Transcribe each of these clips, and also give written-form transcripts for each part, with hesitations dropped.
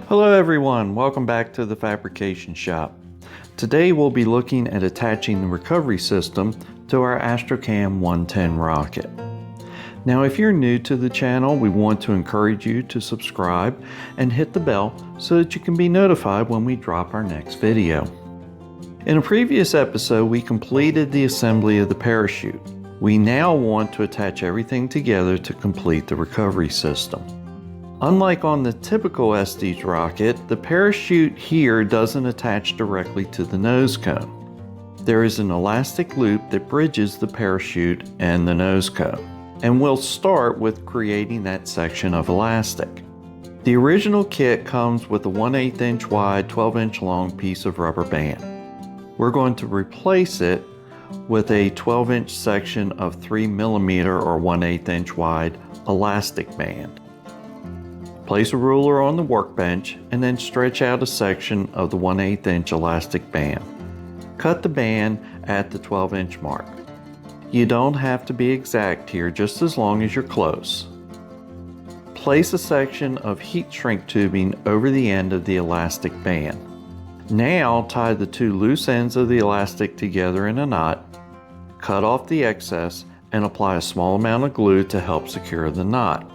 Hello everyone, welcome back to the Fabrication Shop. Today we'll be looking at attaching the recovery system to our Astrocam 110 rocket. Now if you're new to the channel, we want to encourage you to subscribe and hit the bell so that you can be notified when we drop our next video. In a previous episode, we completed the assembly of the parachute. We now want to attach everything together to complete the recovery system. Unlike on the typical Estes rocket, the parachute here doesn't attach directly to the nose cone. There is an elastic loop that bridges the parachute and the nose cone, and we'll start with creating that section of elastic. The original kit comes with a 1/8 inch wide, 12 inch long piece of rubber band. We're going to replace it with a 12 inch section of 3mm or 1/8 inch wide elastic band. Place a ruler on the workbench and then stretch out a section of the 1/8 inch elastic band. Cut the band at the 12 inch mark. You don't have to be exact here, just as long as you're close. Place a section of heat shrink tubing over the end of the elastic band. Now tie the two loose ends of the elastic together in a knot, cut off the excess, and apply a small amount of glue to help secure the knot.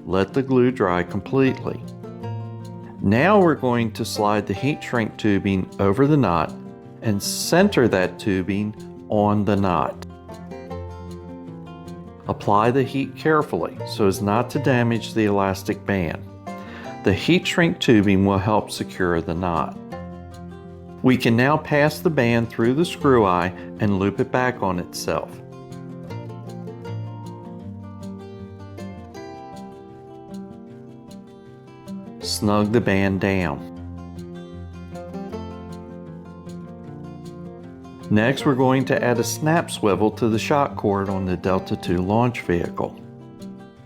Let the glue dry completely. Now we're going to slide the heat shrink tubing over the knot and center that tubing on the knot. Apply the heat carefully so as not to damage the elastic band. The heat shrink tubing will help secure the knot. We can now pass the band through the screw eye and loop it back on itself. Snug the band down. Next, we're going to add a snap swivel to the shock cord on the Delta II launch vehicle.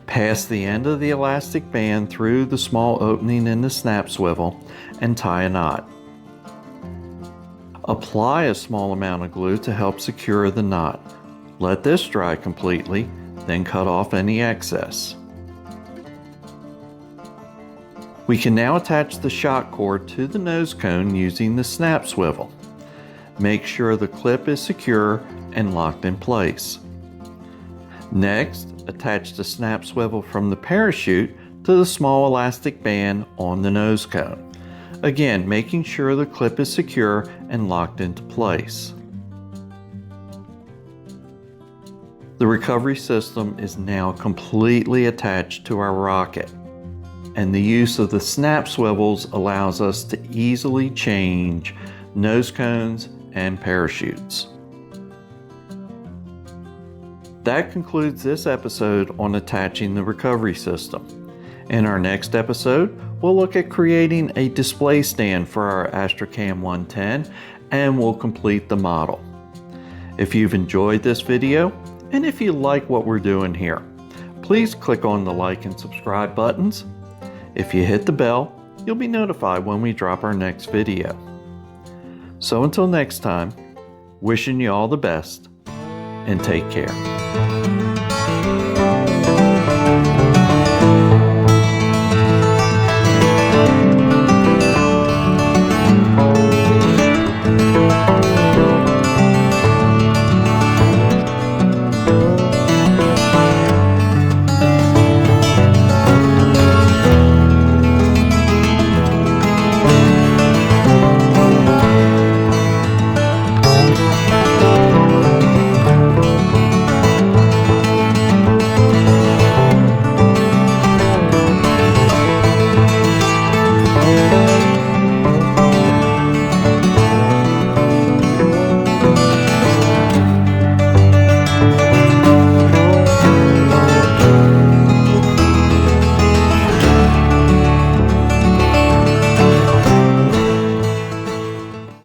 Pass the end of the elastic band through the small opening in the snap swivel and tie a knot. Apply a small amount of glue to help secure the knot. Let this dry completely, then cut off any excess. We can now attach the shock cord to the nose cone using the snap swivel. Make sure the clip is secure and locked in place. Next, attach the snap swivel from the parachute to the small elastic band on the nose cone. Again, making sure the clip is secure and locked into place. The recovery system is now completely attached to our rocket, and the use of the snap swivels allows us to easily change nose cones and parachutes. That concludes this episode on attaching the recovery system. In our next episode, we'll look at creating a display stand for our Astrocam 110, and we'll complete the model. If you've enjoyed this video, and if you like what we're doing here, please click on the like and subscribe buttons. If you hit the bell, you'll be notified when we drop our next video. So until next time, wishing you all the best and take care.